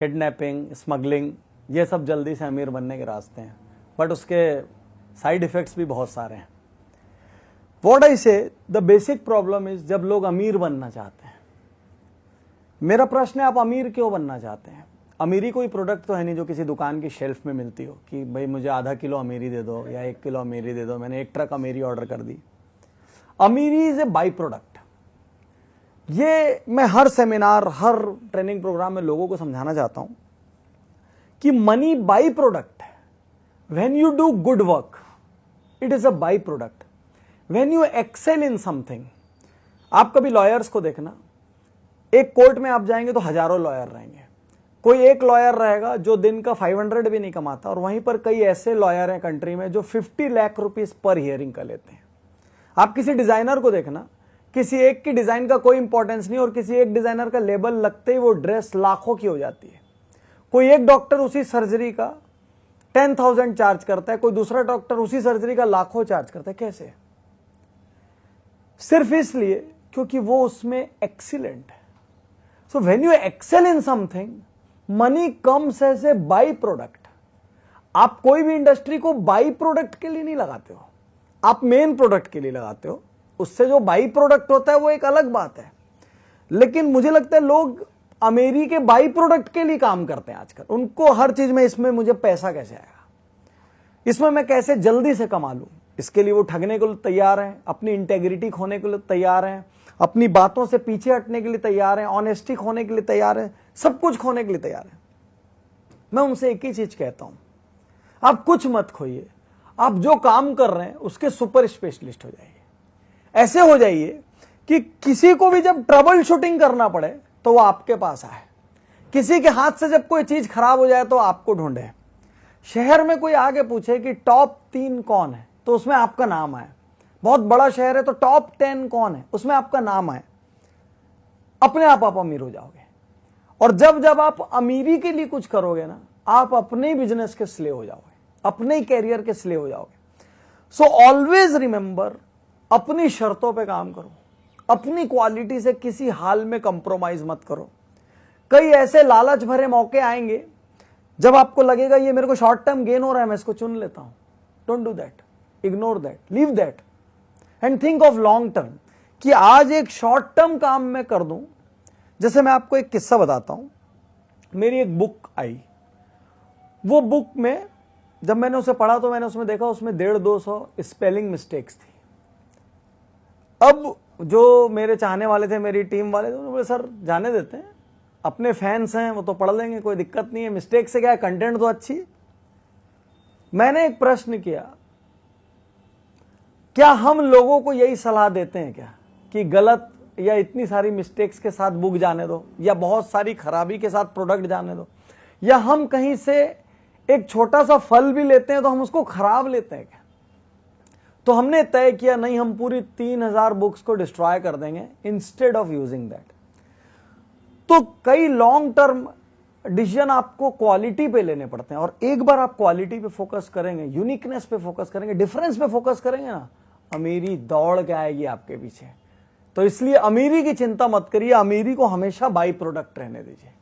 Kidnapping, smuggling, ये सब जल्दी से अमीर बनने के रास्ते हैं, बट उसके साइड इफेक्ट्स भी बहुत सारे हैं। व्हाट आई से, द बेसिक प्रॉब्लम इज जब लोग अमीर बनना चाहते हैं, मेरा प्रश्न है आप अमीर क्यों बनना चाहते हैं? अमीरी कोई प्रोडक्ट तो है नहीं जो किसी दुकान की शेल्फ में मिलती हो कि भाई मुझे आधा किलो अमीरी दे दो या 1 किलो अमीरी दे दो, मैंने 1 ट्रक अमीरी ऑर्डर कर दी। अमीरी इज ए बाई प्रोडक्ट। ये मैं हर सेमिनार, हर ट्रेनिंग प्रोग्राम में लोगों को समझाना चाहता हूं कि मनी बाई प्रोडक्ट है। When you do good work it is a byproduct. When you excel in something, आप कभी लॉयर्स को देखना, एक कोर्ट में आप जाएंगे तो हजारों लॉयर रहेंगे, कोई एक लॉयर रहेगा जो दिन का 500 भी नहीं कमाता, और वहीं पर कई ऐसे लॉयर हैं कंट्री में जो 50 लाख रुपीस पर हियरिंग का लेते हैं। आप किसी डिजाइनर को देखना, किसी एक की डिजाइन का कोई इंपॉर्टेंस नहीं और किसी एक डिजाइनर का लेबल लगते ही वो ड्रेस लाखों की हो जाती है। कोई एक डॉक्टर उसी सर्जरी का 10,000 चार्ज करता है, कोई दूसरा डॉक्टर उसी सर्जरी का लाखों चार्ज करता है। कैसे? सिर्फ इसलिए क्योंकि वो उसमें एक्सीलेंट है। So when you excel in something, money comes as a byproduct. आप कोई भी इंडस्ट्री को बाई प्रोडक्ट के लिए नहीं लगाते हो, आप मेन प्रोडक्ट के लिए लगाते हो। उससे जो बाई प्रोडक्ट होता है वो एक अलग बात है, लेकिन मुझे लगता है लोग अमेरी के बाई प्रोडक्ट के लिए काम करते हैं आजकल। उनको हर चीज में इसमें मुझे पैसा कैसे आएगा, इसमें मैं कैसे जल्दी से कमा लूं, इसके लिए वो ठगने के लिए तैयार हैं, अपनी इंटेग्रिटी खोने के लिए तैयार हैं, अपनी बातों से पीछे हटने के लिए तैयार हैं, ऑनेस्टी खोने के लिए तैयार हैं, सब कुछ खोने के लिए तैयार हैं। मैं उनसे एक ही चीज कहता हूं, आप कुछ मत खोइए, आप जो काम कर रहे हैं उसके सुपर स्पेशलिस्ट हो जाइए। ऐसे हो जाइए कि किसी को भी जब ट्रबल शूटिंग करना पड़े तो वो आपके पास आए, किसी के हाथ से जब कोई चीज खराब हो जाए तो आपको ढूंढे। शहर में कोई आगे पूछे कि टॉप 3 कौन है तो उसमें आपका नाम आए। बहुत बड़ा शहर है तो टॉप 10 कौन है उसमें आपका नाम आए। अपने आप अमीर हो जाओगे। और जब जब आप अमीरी के लिए कुछ करोगे ना, आप अपने बिजनेस के स्लेव हो जाओगे, अपने कैरियर के स्लेव हो जाओगे। सो ऑलवेज रिमेंबर, अपनी शर्तों पे काम करो, अपनी क्वालिटी से किसी हाल में कंप्रोमाइज मत करो। कई ऐसे लालच भरे मौके आएंगे जब आपको लगेगा ये मेरे को शॉर्ट टर्म गेन हो रहा है, मैं इसको चुन लेता हूं। Don't do that, ignore that, leave that and think of long term, कि आज एक शॉर्ट टर्म काम मैं कर दूं। जैसे मैं आपको एक किस्सा बताता हूं। मेरी एक बुक आई, वो बुक में जब मैंने उसे पढ़ा तो मैंने उसमें देखा उसमें 150-200 स्पेलिंग मिस्टेक्स थी। अब जो मेरे चाहने वाले थे, मेरी टीम वाले थे, उन्होंने बोले सर जाने देते हैं, अपने फैंस हैं वो तो पढ़ लेंगे, कोई दिक्कत नहीं है, मिस्टेक से क्या है, कंटेंट तो अच्छी। मैंने एक प्रश्न किया, क्या हम लोगों को यही सलाह देते हैं क्या कि गलत या इतनी सारी मिस्टेक्स के साथ बुक जाने दो, या बहुत सारी खराबी के साथ प्रोडक्ट जाने दो, या हम कहीं से एक छोटा सा फल भी लेते हैं तो हम उसको खराब लेते हैं क्या? तो हमने तय किया नहीं, हम पूरी 3000 बुक्स को डिस्ट्रॉय कर देंगे इंस्टेड ऑफ यूजिंग दैट। तो कई लॉन्ग टर्म डिसीजन आपको क्वालिटी पे लेने पड़ते हैं, और एक बार आप क्वालिटी पे फोकस करेंगे, यूनिकनेस पे फोकस करेंगे, डिफरेंस पे फोकस करेंगे ना, अमीरी दौड़ के आएगी आपके पीछे। तो इसलिए अमीरी की चिंता मत करिए, अमीरी को हमेशा बाई प्रोडक्ट रहने दीजिए।